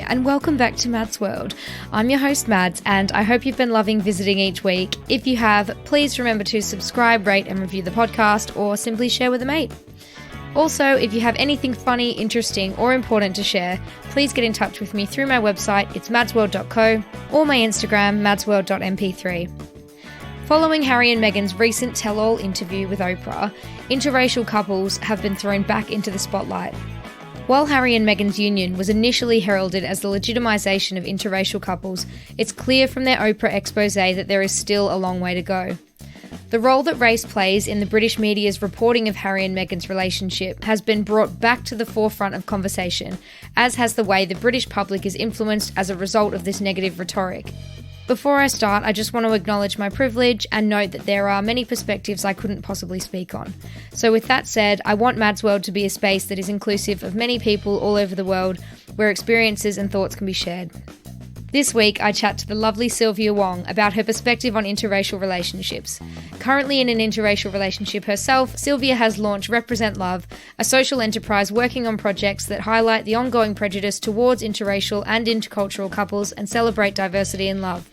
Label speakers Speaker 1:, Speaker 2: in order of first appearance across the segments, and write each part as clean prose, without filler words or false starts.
Speaker 1: and welcome back to Mads World. I'm your host Mads, and I hope you've been loving visiting each week. If you have, please remember to subscribe, rate and review the podcast, or simply share with a mate. Also, if you have anything funny, interesting or important to share, please get in touch with me through my website, it's madsworld.co, or my Instagram, madsworld.mp3. Following Harry and Meghan's recent tell-all interview with Oprah, interracial couples have been thrown back into the spotlight. While Harry and Meghan's union was initially heralded as the legitimisation of interracial couples, it's clear from their Oprah expose that there is still a long way to go. The role that race plays in the British media's reporting of Harry and Meghan's relationship has been brought back to the forefront of conversation, as has the way the British public is influenced as a result of this negative rhetoric. Before I start, I just want to acknowledge my privilege and note that there are many perspectives I couldn't possibly speak on. So with that said, I want Mads World to be a space that is inclusive of many people all over the world, where experiences and thoughts can be shared. This week, I chat to the lovely Sylvia Wong about her perspective on interracial relationships. Currently in an interracial relationship herself, Sylvia has launched Represent Love, a social enterprise working on projects that highlight the ongoing prejudice towards interracial and intercultural couples and celebrate diversity and love.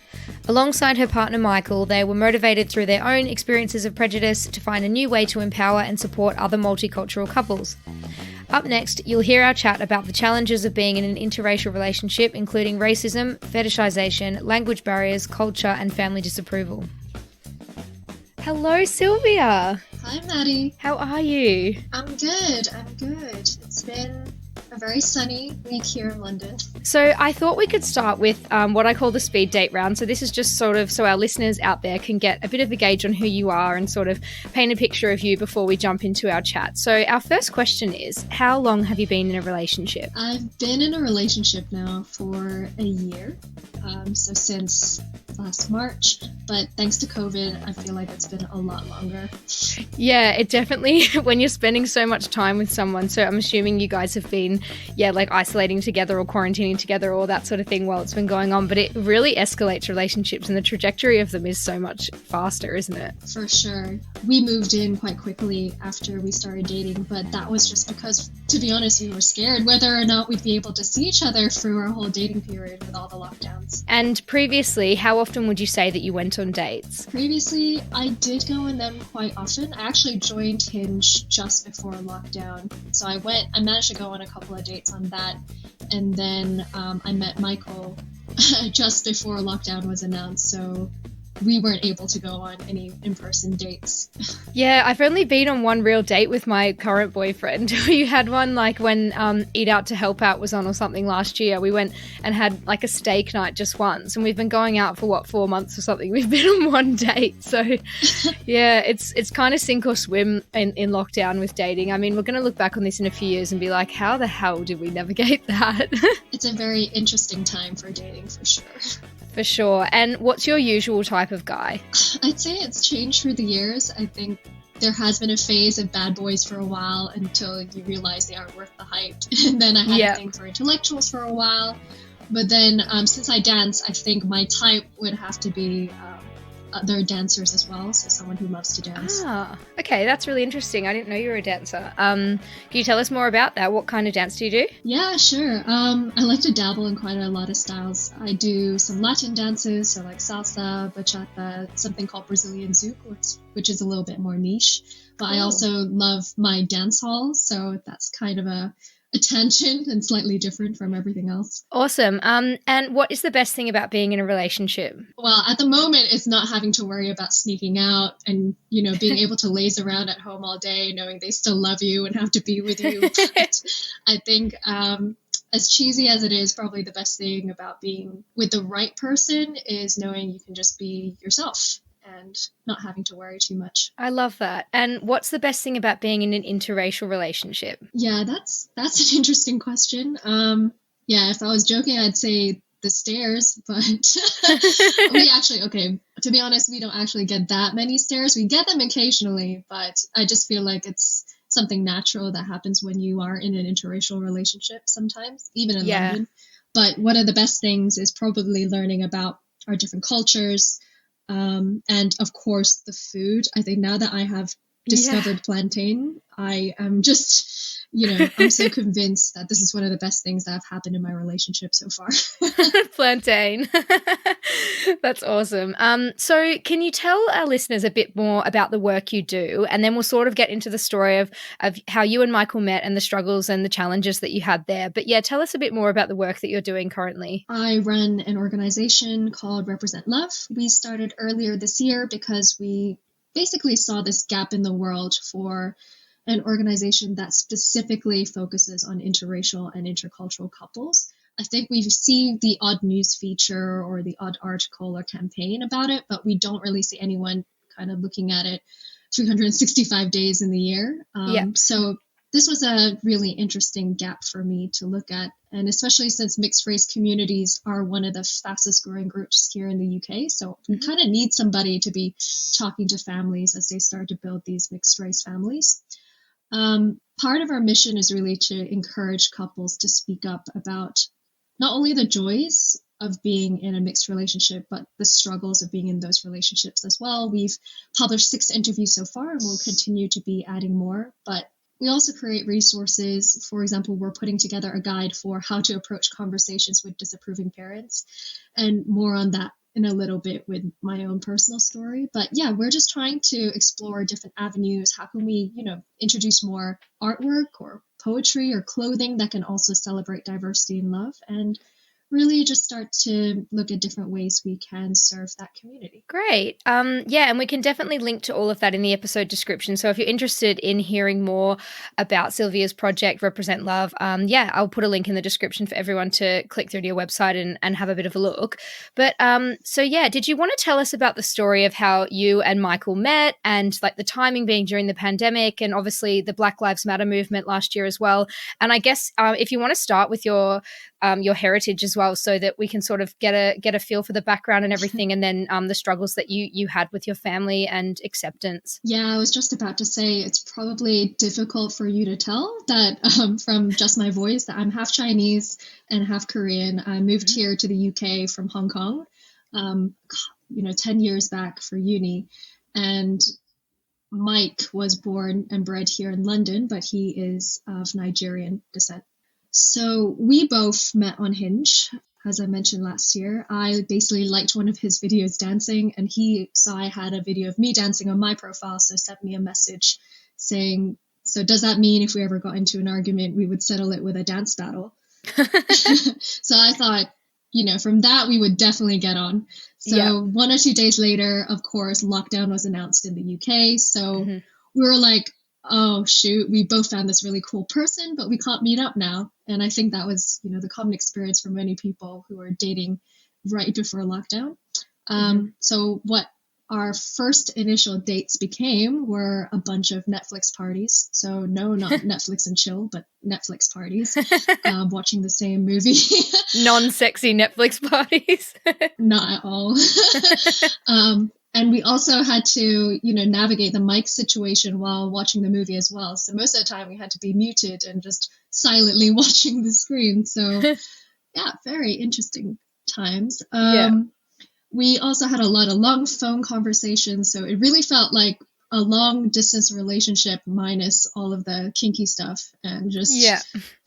Speaker 1: Alongside her partner Michael, they were motivated through their own experiences of prejudice to find a new way to empower and support other multicultural couples. Up next, you'll hear our chat about the challenges of being in an interracial relationship, including racism, fetishization, language barriers, culture, and family disapproval. Hello, Sylvia.
Speaker 2: Hi, Maddie.
Speaker 1: How are you?
Speaker 2: I'm good. It's been a very sunny week here in London.
Speaker 1: So I thought we could start with what I call the speed date round. So this is just sort of so our listeners out there can get a bit of a gauge on who you are and sort of paint a picture of you before we jump into our chat. So our first question is, how long have you been in a relationship?
Speaker 2: I've been in a relationship now for a year, so since last March, but thanks to COVID, I feel like it's been a lot longer.
Speaker 1: Yeah, it definitely, when you're spending so much time with someone, so I'm assuming you guys have been, like isolating together or quarantining together, all that sort of thing while it's been going on, but it really escalates relationships and the trajectory of them is so much faster, isn't it?
Speaker 2: For sure. We moved in quite quickly after we started dating, but that was just because, to be honest, we were scared whether or not we'd be able to see each other through our whole dating period with all the lockdowns.
Speaker 1: And previously, how often would you say that you went on dates?
Speaker 2: Previously, I did go on them quite often. I actually joined Hinge just before lockdown. So I managed to go on a couple of dates on that. And then I met Michael just before lockdown was announced. So we weren't able to go on any in-person dates.
Speaker 1: Yeah, I've only been on one real date with my current boyfriend. We had one like when Eat Out to Help Out was on or something last year. We went and had like a steak night just once, and we've been going out for 4 months or something. We've been on one date. So yeah, it's kind of sink or swim in lockdown with dating. I mean, we're going to look back on this in a few years and be like, how the hell did we navigate that?
Speaker 2: It's a very interesting time for dating for sure.
Speaker 1: For sure. And what's your usual type of guy?
Speaker 2: I'd say it's changed through the years. I think there has been a phase of bad boys for a while until you realize they aren't worth the hype. And then I had a thing for intellectuals for a while. But then since I dance, I think my type would have to be other dancers as well. So someone who loves to dance.
Speaker 1: Ah, okay. That's really interesting. I didn't know you were a dancer. Can you tell us more about that? What kind of dance do you do?
Speaker 2: Yeah, sure. I like to dabble in quite a lot of styles. I do some Latin dances, so like salsa, bachata, something called Brazilian zouk, which is a little bit more niche. But I also love my dance hall, so that's kind of a tangent and slightly different from everything else.
Speaker 1: Awesome. And what is the best thing about being in a relationship?
Speaker 2: Well, at the moment, it's not having to worry about sneaking out and, being able to laze around at home all day, knowing they still love you and have to be with you. But I think as cheesy as it is, probably the best thing about being with the right person is knowing you can just be yourself and not having to worry too much.
Speaker 1: I love that. And what's the best thing about being in an interracial relationship?
Speaker 2: Yeah, that's an interesting question. If I was joking, I'd say the stairs, but to be honest, we don't actually get that many stairs. We get them occasionally, but I just feel like it's something natural that happens when you are in an interracial relationship sometimes, even in London. But one of the best things is probably learning about our different cultures, and of course the food. I think now that I have discovered plantain, I am just I'm so convinced that this is one of the best things that have happened in my relationship so far.
Speaker 1: Plantain. That's awesome. So can you tell our listeners a bit more about the work you do? And then we'll sort of get into the story of how you and Michael met and the struggles and the challenges that you had there. But yeah, tell us a bit more about the work that you're doing currently.
Speaker 2: I run an organization called Represent Love. We started earlier this year because we basically saw this gap in the world for an organization that specifically focuses on interracial and intercultural couples. I think we see the odd news feature or the odd article or campaign about it, but we don't really see anyone kind of looking at it 365 days in the year. So this was a really interesting gap for me to look at. And especially since mixed race communities are one of the fastest growing groups here in the UK. So we kind of need somebody to be talking to families as they start to build these mixed race families. Part of our mission is really to encourage couples to speak up about not only the joys of being in a mixed relationship, but the struggles of being in those relationships as well. We've published 6 interviews so far, and we'll continue to be adding more. But we also create resources. For example, we're putting together a guide for how to approach conversations with disapproving parents, and more on that in a little bit with my own personal story. But yeah, we're just trying to explore different avenues. How can we, introduce more artwork or poetry or clothing that can also celebrate diversity and love, and really just start to look at different ways we can serve that community.
Speaker 1: Great. Yeah, and we can definitely link to all of that in the episode description. So if you're interested in hearing more about Sylvia's project, Represent Love, I'll put a link in the description for everyone to click through to your website and have a bit of a look. But did you want to tell us about the story of how you and Michael met, and like the timing being during the pandemic, and obviously the Black Lives Matter movement last year as well? And I guess if you want to start with your heritage as well, so that we can sort of get a feel for the background and everything, and then the struggles that you had with your family and acceptance.
Speaker 2: Yeah, I was just about to say it's probably difficult for you to tell that from just my voice that I'm half Chinese and half Korean. I moved here to the UK from Hong Kong, 10 years back for uni. And Mike was born and bred here in London, but he is of Nigerian descent. So we both met on Hinge, as I mentioned last year. I basically liked one of his videos dancing, and he saw I had a video of me dancing on my profile, so sent me a message saying, so does that mean if we ever got into an argument, we would settle it with a dance battle? So I thought, from that, we would definitely get on. So 1 or 2 days later, of course, lockdown was announced in the UK. So we were like, oh, shoot, we both found this really cool person, but we can't meet up now. And I think that was, the common experience for many people who were dating right before lockdown. So what our first initial dates became were a bunch of Netflix parties. So no, not Netflix and chill, but Netflix parties, watching the same movie.
Speaker 1: Non-sexy Netflix parties.
Speaker 2: Not at all. And we also had to, navigate the mic situation while watching the movie as well. So most of the time we had to be muted and just silently watching the screen. So yeah, very interesting times. We also had a lot of long phone conversations. So it really felt like a long distance relationship minus all of the kinky stuff, and just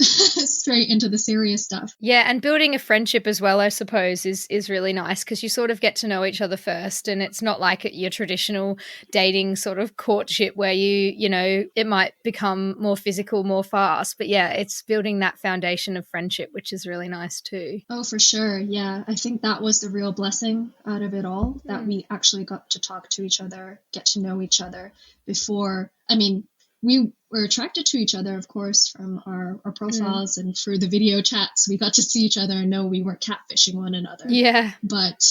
Speaker 2: straight into the serious stuff.
Speaker 1: Yeah, and building a friendship as well, I suppose, is really nice, because you sort of get to know each other first, and it's not like your traditional dating sort of courtship where it might become more physical, more fast. But yeah, it's building that foundation of friendship, which is really nice too.
Speaker 2: Oh, for sure. Yeah, I think that was the real blessing out of it all, that we actually got to talk to each other, get to know each other before. I mean, we were attracted to each other, of course, from our profiles and through the video chats. We got to see each other and know we weren't catfishing one another.
Speaker 1: Yeah.
Speaker 2: But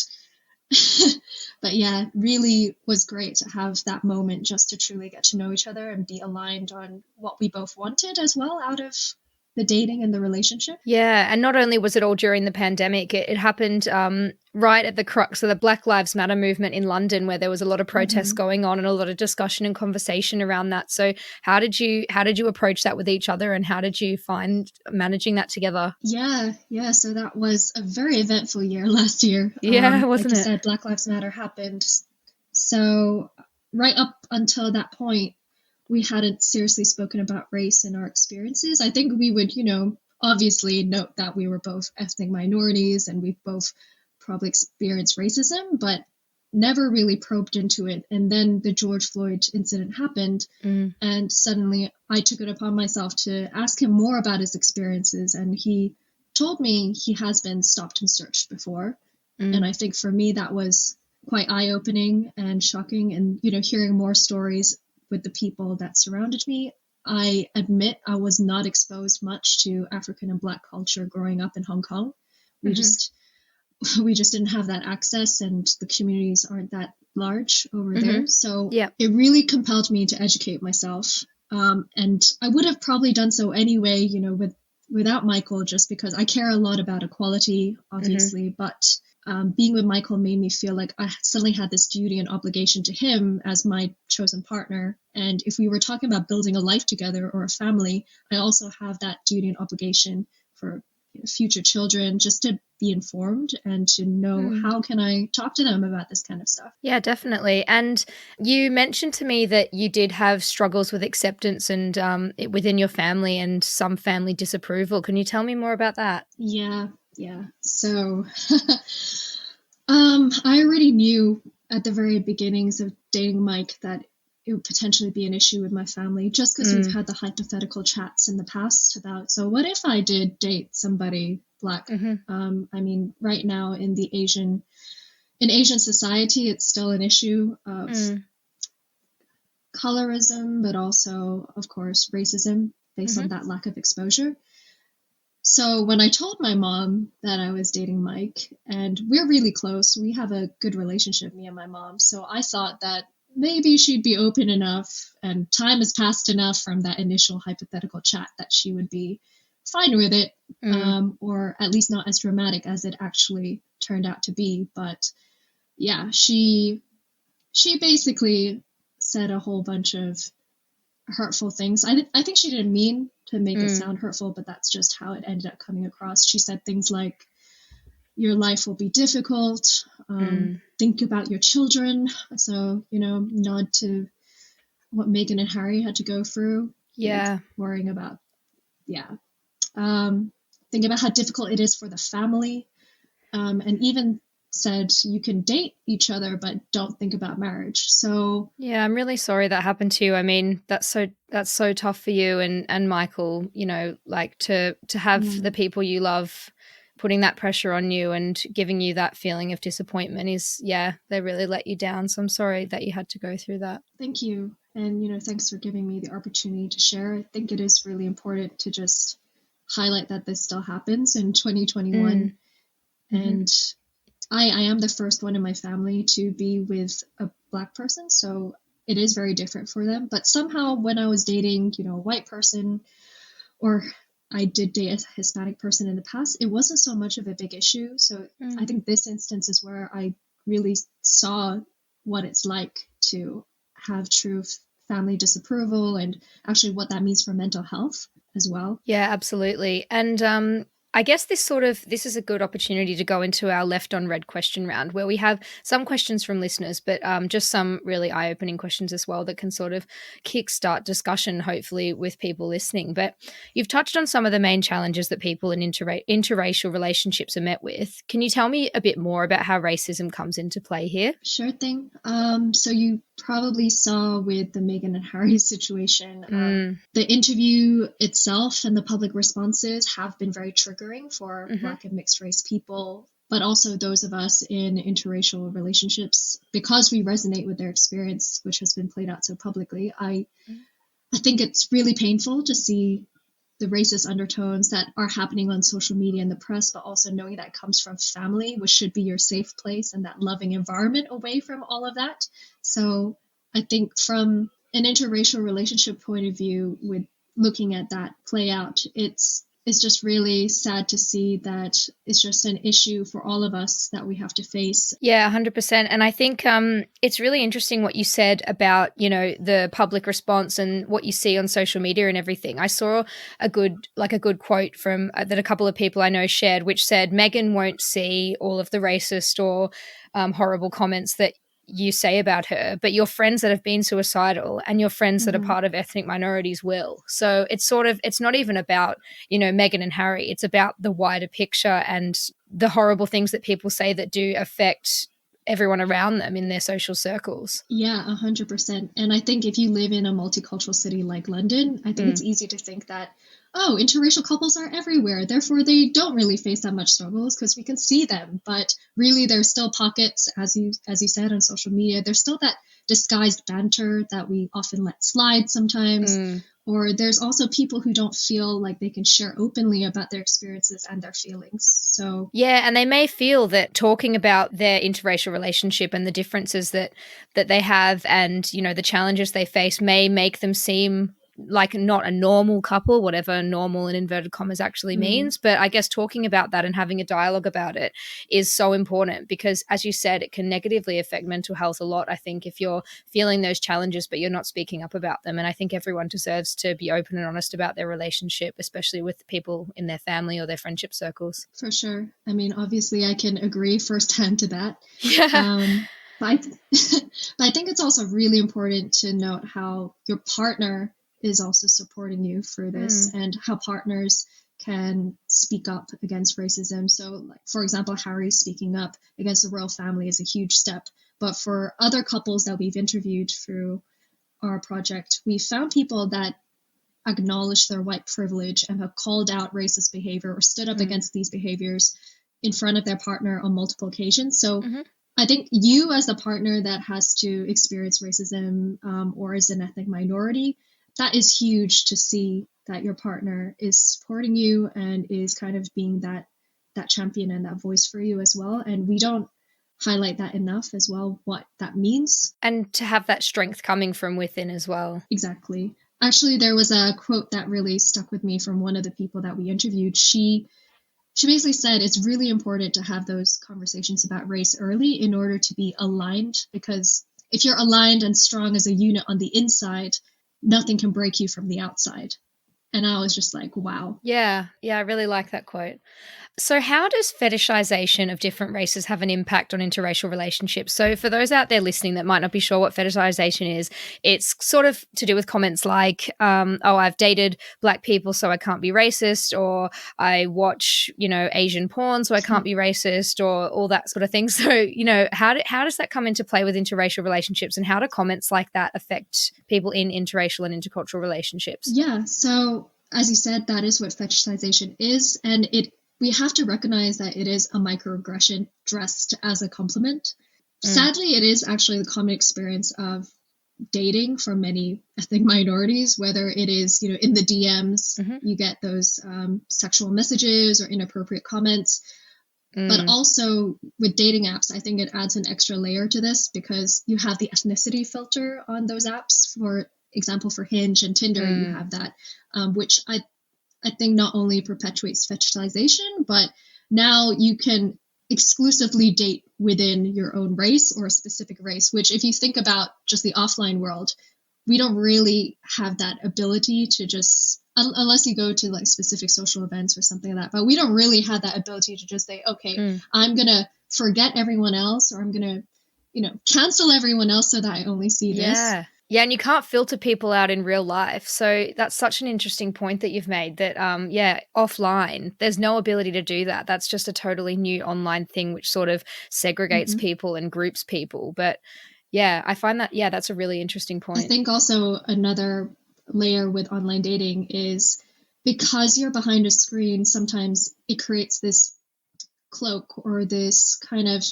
Speaker 2: yeah, really was great to have that moment just to truly get to know each other and be aligned on what we both wanted as well out of the dating and the relationship.
Speaker 1: Yeah, and not only was it all during the pandemic, it happened right at the crux of the Black Lives Matter movement in London, where there was a lot of protests going on and a lot of discussion and conversation around that. So how did you approach that with each other, and how did you find managing that together?
Speaker 2: Yeah. So that was a very eventful year last year.
Speaker 1: Yeah, wasn't
Speaker 2: like
Speaker 1: it?
Speaker 2: you said, Black Lives Matter happened. So right up until that point, we hadn't seriously spoken about race in our experiences. I think we would, obviously note that we were both ethnic minorities and we both probably experienced racism, but never really probed into it. And then the George Floyd incident happened, and suddenly I took it upon myself to ask him more about his experiences. And he told me he has been stopped and searched before. And I think for me, that was quite eye-opening and shocking. And, hearing more stories with the people that surrounded me, I admit I was not exposed much to African and Black culture growing up in Hong Kong. We just didn't have that access, and the communities aren't that large over there. So it really compelled me to educate myself. And I would have probably done so anyway, without Michael, just because I care a lot about equality, obviously. But being with Michael made me feel like I suddenly had this duty and obligation to him as my chosen partner. And if we were talking about building a life together or a family, I also have that duty and obligation for future children, just to be informed and to know how can I talk to them about this kind of stuff.
Speaker 1: Yeah, definitely. And you mentioned to me that you did have struggles with acceptance and within your family and some family disapproval. Can you tell me more about that?
Speaker 2: Yeah. So I already knew at the very beginnings of dating Mike that it would potentially be an issue with my family, just because we've had the hypothetical chats in the past about, so what if I did date somebody Black? I mean, right now in Asian society, it's still an issue of colorism, but also, of course, racism based on that lack of exposure. So when I told my mom that I was dating Mike, and we're really close, we have a good relationship, me and my mom. So I thought that maybe she'd be open enough and time has passed enough from that initial hypothetical chat that she would be fine with it, or at least not as dramatic as it actually turned out to be. But yeah, she basically said a whole bunch of hurtful things. I think she didn't mean to make it sound hurtful, but that's just how it ended up coming across. She said things like, your life will be difficult. Think about your children. So, nod to what Meghan and Harry had to go through.
Speaker 1: Yeah.
Speaker 2: Worrying about, think about how difficult it is for the family. And even said you can date each other, but don't think about marriage. So
Speaker 1: yeah, I'm really sorry that happened to you. I mean, that's so tough for you and Michael, like to have the people you love putting that pressure on you and giving you that feeling of disappointment is, they really let you down. So I'm sorry that you had to go through that.
Speaker 2: Thank you. And, thanks for giving me the opportunity to share. I think it is really important to just highlight that this still happens in 2021. And I am the first one in my family to be with a Black person, so it is very different for them. But somehow when I was dating, a white person, or I did date a Hispanic person in the past, it wasn't so much of a big issue. So I think this instance is where I really saw what it's like to have true family disapproval and actually what that means for mental health as well.
Speaker 1: Yeah, absolutely. And I guess this is a good opportunity to go into our left on red question round, where we have some questions from listeners, but just some really eye-opening questions as well that can sort of kickstart discussion, hopefully, with people listening. But you've touched on some of the main challenges that people in interracial relationships are met with. Can you tell me a bit more about how racism comes into play here?
Speaker 2: Sure thing. So you probably saw with the Meghan and Harry situation, the interview itself and the public responses have been very triggering for Black and mixed race people, but also those of us in interracial relationships, because we resonate with their experience, which has been played out so publicly. I think it's really painful to see the racist undertones that are happening on social media and the press, but also knowing that it comes from family, which should be your safe place and that loving environment away from all of that. So I think from an interracial relationship point of view, with looking at that play out, it's just really sad to see that it's just an issue for all of us that we have to face.
Speaker 1: Yeah, 100%. And I think it's really interesting what you said about, the public response and what you see on social media and everything. I saw a good quote from that a couple of people I know shared, which said, Meghan won't see all of the racist or horrible comments that you say about her, but your friends that have been suicidal and your friends that are part of ethnic minorities will. So it's not even about, Meghan and Harry. It's about the wider picture and the horrible things that people say that do affect everyone around them in their social circles.
Speaker 2: Yeah, 100%. And I think if you live in a multicultural city like London, I think it's easy to think that, oh, interracial couples are everywhere, therefore they don't really face that much struggles because we can see them. But really, there's still pockets, as you said, on social media. There's still that disguised banter that we often let slide sometimes. Or there's also people who don't feel like they can share openly about their experiences and their feelings. So
Speaker 1: yeah, and they may feel that talking about their interracial relationship and the differences that they have and, the challenges they face may make them seem like not a normal couple, whatever normal in inverted commas actually means. But I guess talking about that and having a dialogue about it is so important because, as you said, it can negatively affect mental health a lot, I think, if you're feeling those challenges but you're not speaking up about them. And I think everyone deserves to be open and honest about their relationship, especially with people in their family or their friendship circles.
Speaker 2: For sure. I mean, obviously, I can agree firsthand to that.
Speaker 1: Yeah.
Speaker 2: But I think it's also really important to note how your partner is also supporting you through this and how partners can speak up against racism. So, like, for example, Harry speaking up against the royal family is a huge step. But for other couples that we've interviewed through our project, we found people that acknowledge their white privilege and have called out racist behavior or stood up against these behaviors in front of their partner on multiple occasions. So I think you, as the partner that has to experience racism or as an ethnic minority, that is huge to see that your partner is supporting you and is kind of being that champion and that voice for you as well. And we don't highlight that enough as well, what that means.
Speaker 1: And to have that strength coming from within as well.
Speaker 2: Exactly. Actually, there was a quote that really stuck with me from one of the people that we interviewed. She basically said it's really important to have those conversations about race early in order to be aligned, because if you're aligned and strong as a unit on the inside, nothing can break you from the outside. And I was just like, wow.
Speaker 1: Yeah, I really like that quote. So how does fetishization of different races have an impact on interracial relationships? So for those out there listening that might not be sure what fetishization is, it's sort of to do with comments like, oh, I've dated black people, so I can't be racist, or I watch, Asian porn, so I can't be racist, or all that sort of thing. So, how does that come into play with interracial relationships, and how do comments like that affect people in interracial and intercultural relationships?
Speaker 2: Yeah, so as you said, that is what fetishization is, and we have to recognize that it is a microaggression dressed as a compliment. Sadly, it is actually the common experience of dating for many ethnic minorities, whether it is, in the DMs, you get those sexual messages or inappropriate comments. But also with dating apps, I think it adds an extra layer to this because you have the ethnicity filter on those apps. For example, for Hinge and Tinder, you have that, which I think not only perpetuates fetishization, but now you can exclusively date within your own race or a specific race, which if you think about just the offline world, we don't really have that ability to just, unless you go to like specific social events or something like that, but we don't really have that ability to just say, okay, I'm going to forget everyone else, or I'm going to, cancel everyone else so that I only see this.
Speaker 1: Yeah, and you can't filter people out in real life. So that's such an interesting point that you've made that, offline, there's no ability to do that. That's just a totally new online thing which sort of segregates people and groups people. But yeah, I find that, that's a really interesting point.
Speaker 2: I think also another layer with online dating is because you're behind a screen, sometimes it creates this cloak or this kind of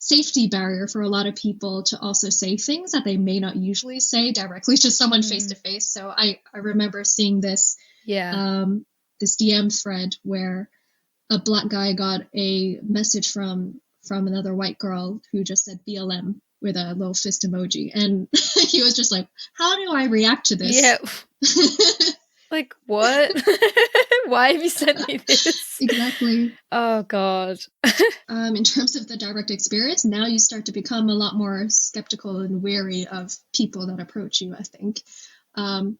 Speaker 2: safety barrier for a lot of people to also say things that they may not usually say directly to someone face to face. So I remember seeing this this DM thread where a black guy got a message from another white girl who just said BLM with a little fist emoji, and he was just like, how do I react to this?
Speaker 1: Yeah. Like, what? Why have you sent me this?
Speaker 2: Exactly.
Speaker 1: Oh, God.
Speaker 2: In terms of the direct experience, now you start to become a lot more skeptical and wary of people that approach you, I think. You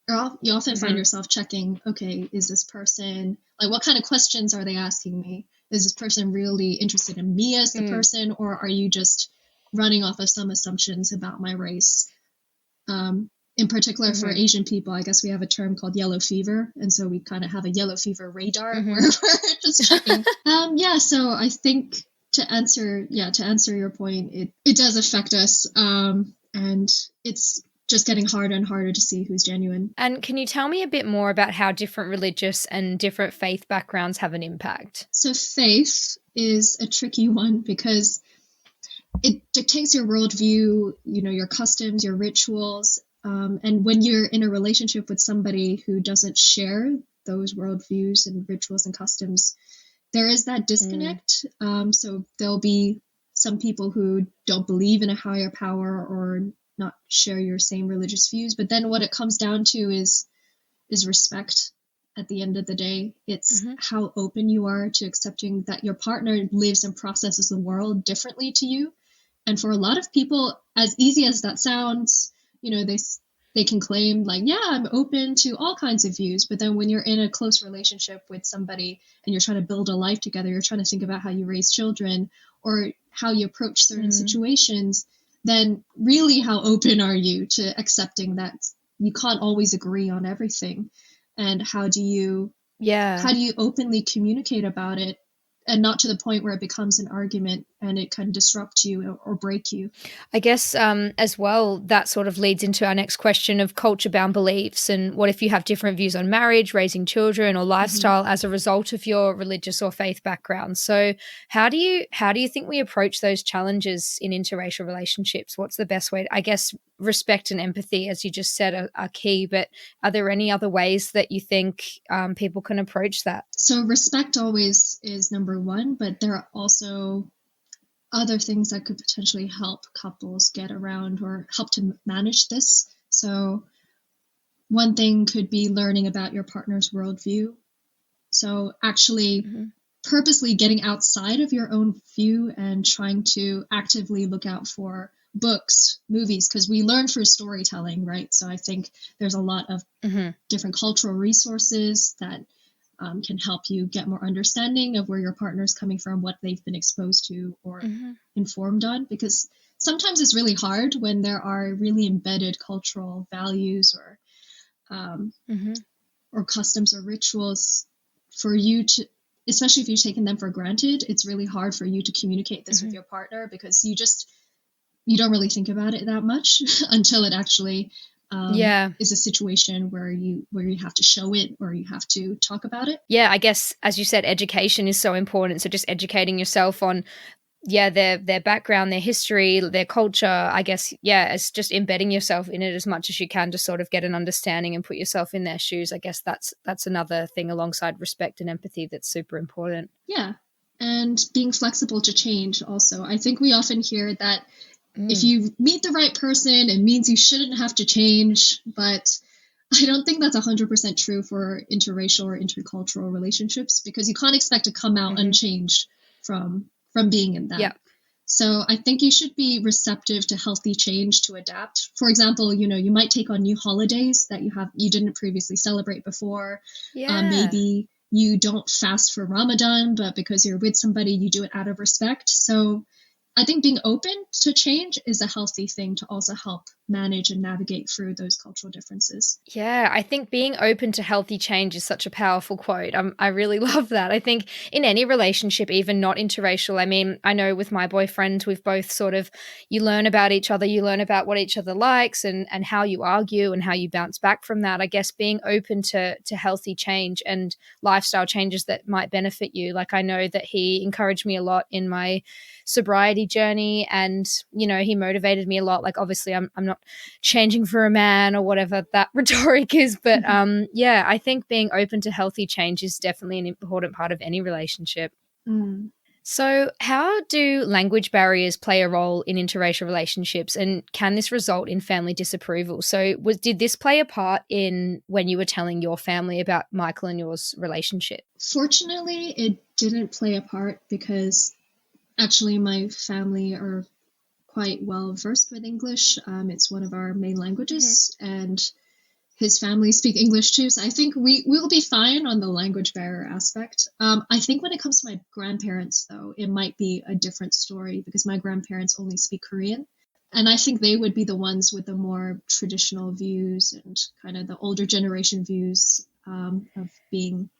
Speaker 2: often find yourself checking, okay, is this person, like, what kind of questions are they asking me? Is this person really interested in me as the person, or are you just running off of some assumptions about my race. In particular, for Asian people, I guess we have a term called yellow fever. And so we kind of have a yellow fever radar where we're just checking. So I think to answer your point, it does affect us. And it's just getting harder and harder to see who's genuine.
Speaker 1: And can you tell me a bit more about how different religious and different faith backgrounds have an impact?
Speaker 2: So faith is a tricky one because it dictates your worldview, your customs, your rituals. And when you're in a relationship with somebody who doesn't share those worldviews and rituals and customs, there is that disconnect. So there'll be some people who don't believe in a higher power or not share your same religious views. But then what it comes down to is respect. At the end of the day, it's how open you are to accepting that your partner lives and processes the world differently to you. And for a lot of people, as easy as that sounds, they can claim like, yeah, I'm open to all kinds of views. But then when you're in a close relationship with somebody and you're trying to build a life together, you're trying to think about how you raise children or how you approach certain situations, then really how open are you to accepting that you can't always agree on everything? And how do you openly communicate about it? And not to the point where it becomes an argument and it can disrupt you or break you.
Speaker 1: I guess as well, that sort of leads into our next question of culture-bound beliefs. And what if you have different views on marriage, raising children, or lifestyle as a result of your religious or faith background? So how do you think we approach those challenges in interracial relationships? What's the best way? I guess respect and empathy, as you just said, are key. But are there any other ways that you think people can approach that?
Speaker 2: So respect always is number one, but there are also other things that could potentially help couples get around or help to manage this. So one thing could be learning about your partner's worldview. So actually purposely getting outside of your own view and trying to actively look out for books, movies, because we learn through storytelling, right? So I think there's a lot of different cultural resources that can help you get more understanding of where your partner's coming from, what they've been exposed to or informed on. Because sometimes it's really hard when there are really embedded cultural values or customs or rituals for you to, especially if you've taken them for granted, it's really hard for you to communicate this with your partner because you don't really think about it that much until it actually is a situation where you have to show it or you have to talk about it.
Speaker 1: Yeah, I guess, as you said, education is so important. So just educating yourself on, their background, their history, their culture, I guess, it's just embedding yourself in it as much as you can to sort of get an understanding and put yourself in their shoes. I guess that's another thing alongside respect and empathy that's super important.
Speaker 2: Yeah, and being flexible to change also. I think we often hear that if you meet the right person, it means you shouldn't have to change. But I don't think that's 100% true for interracial or intercultural relationships because you can't expect to come out unchanged from being in that.
Speaker 1: Yeah.
Speaker 2: So I think you should be receptive to healthy change to adapt. For example, you might take on new holidays that you didn't previously celebrate before.
Speaker 1: Yeah.
Speaker 2: Maybe you don't fast for Ramadan, but because you're with somebody, you do it out of respect. So I think being open to change is a healthy thing to also help manage and navigate through those cultural differences.
Speaker 1: Yeah, I think being open to healthy change is such a powerful quote. I really love that. I think in any relationship, even not interracial, I mean, I know with my boyfriend, we've both sort of, you learn about each other, you learn about what each other likes and how you argue and how you bounce back from that. I guess being open to healthy change and lifestyle changes that might benefit you. Like I know that he encouraged me a lot in my sobriety journey and, he motivated me a lot. Like obviously I'm not changing for a man or whatever that rhetoric is, but I think being open to healthy change is definitely an important part of any relationship. So how do language barriers play a role in interracial relationships, and can this result in family disapproval? So did this play a part in when you were telling your family about Michael and yours relationship?
Speaker 2: Fortunately, it didn't play a part because actually my family are quite well versed with English. It's one of our main languages, and his family speak English too. So I think we'll be fine on the language barrier aspect. I think when it comes to my grandparents, though, it might be a different story because my grandparents only speak Korean. And I think they would be the ones with the more traditional views and kind of the older generation views of being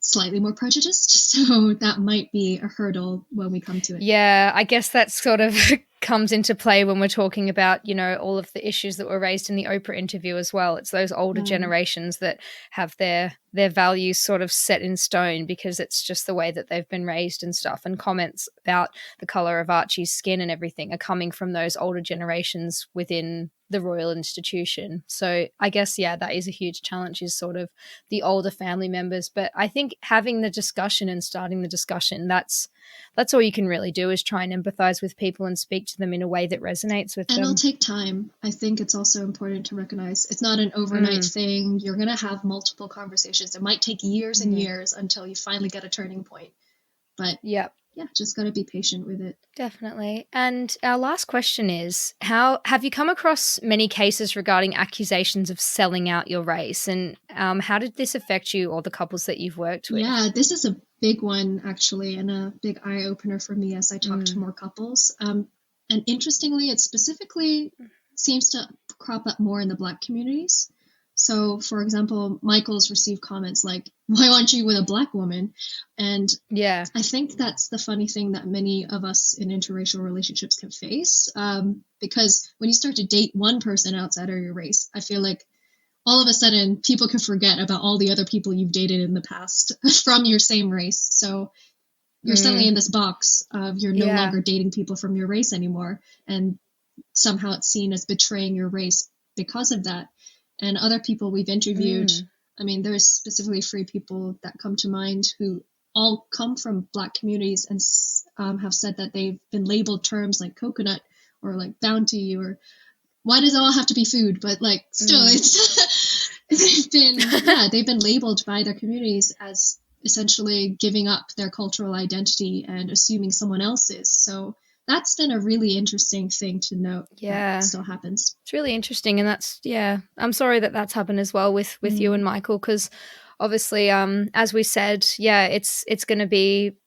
Speaker 2: slightly more prejudiced. So that might be a hurdle when we come to it.
Speaker 1: Yeah, I guess that sort of comes into play when we're talking about, you know, all of the issues that were raised in the Oprah interview as well. It's those older generations that have their values sort of set in stone because it's just the way that they've been raised and stuff. And comments about the color of Archie's skin and everything are coming from those older generations within the royal institution. So I guess, that is a huge challenge, is sort of the older family members. But I think having the discussion and starting the discussion, that's all you can really do, is try and empathize with people and speak to them in a way that resonates with them.
Speaker 2: And it'll take time. I think it's also important to recognize it's not an overnight thing. You're going to have multiple conversations. It might take years and years until you finally get a turning point. But just got to be patient with it.
Speaker 1: Definitely. And our last question is, have you come across many cases regarding accusations of selling out your race? And how did this affect you or the couples that you've worked with?
Speaker 2: Yeah, this is a big one, actually, and a big eye-opener for me as I talk to more couples. And interestingly, it specifically seems to crop up more in the Black communities. So, for example, Michael's received comments like, "Why aren't you with a Black woman?" And I think that's the funny thing that many of us in interracial relationships can face, because when you start to date one person outside of your race, I feel like all of a sudden people can forget about all the other people you've dated in the past from your same race. So you're suddenly in this box of you're no longer dating people from your race anymore. And somehow it's seen as betraying your race because of that. And other people we've interviewed, I mean, there's specifically 3 people that come to mind who all come from Black communities and have said that they've been labeled terms like coconut or like bounty, or why does it all have to be food? But like still it's they've been labeled by their communities as essentially giving up their cultural identity and assuming someone else's. So that's been a really interesting thing to note. That still happens.
Speaker 1: It's really interesting. And that's, I'm sorry that that's happened as well with you and Michael, because obviously, as we said, it's going to be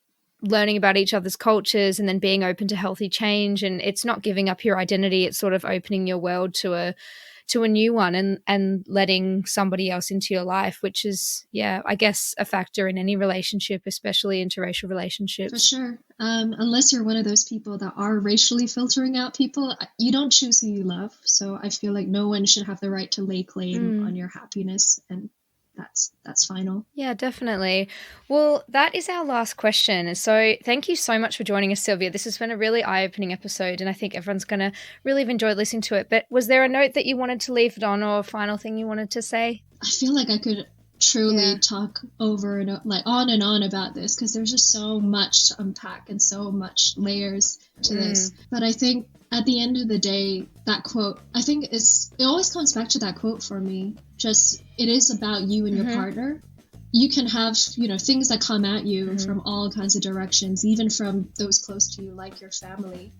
Speaker 1: learning about each other's cultures and then being open to healthy change. And it's not giving up your identity. It's sort of opening your world to a new one and letting somebody else into your life, which is, I guess a factor in any relationship, especially interracial relationships.
Speaker 2: For sure. Unless you're one of those people that are racially filtering out people, you don't choose who you love. So I feel like no one should have the right to lay claim on your happiness, and that's final.
Speaker 1: Yeah, definitely. Well, that is our last question. So thank you so much for joining us, Sylvia. This has been a really eye-opening episode, and I think everyone's going to really have enjoyed listening to it. But was there a note that you wanted to leave it on, or a final thing you wanted to say?
Speaker 2: I feel like I could truly talk over and like on and on about this, because there's just so much to unpack and so much layers to this. But I think at the end of the day, that quote, I think it always comes back to that quote for me. Just, it is about you and your partner. You can have, things that come at you from all kinds of directions, even from those close to you, like your family.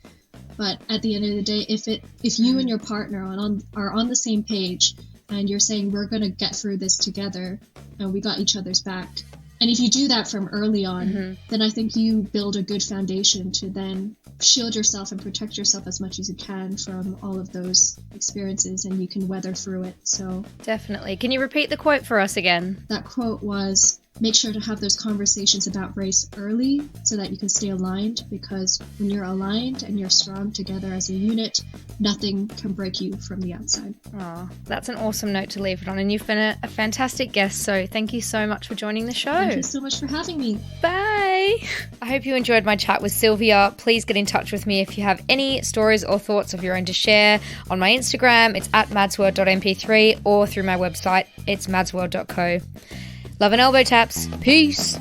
Speaker 2: But at the end of the day, if you and your partner are on the same page, and you're saying we're going to get through this together, and we got each other's back, and if you do that from early on, then I think you build a good foundation to then shield yourself and protect yourself as much as you can from all of those experiences, and you can weather through it. So
Speaker 1: definitely. Can you repeat the quote for us again?
Speaker 2: That quote was, make sure to have those conversations about race early so that you can stay aligned, because when you're aligned and you're strong together as a unit, nothing can break you from the outside.
Speaker 1: Oh, that's an awesome note to leave it on. And you've been a fantastic guest, so thank you so much for joining the show.
Speaker 2: Thank you so much for having me.
Speaker 1: Bye. I hope you enjoyed my chat with Sylvia. Please get in touch with me if you have any stories or thoughts of your own to share. On my Instagram, it's @madsworld.mp3, or through my website, it's madsworld.co. Love and elbow taps. Peace.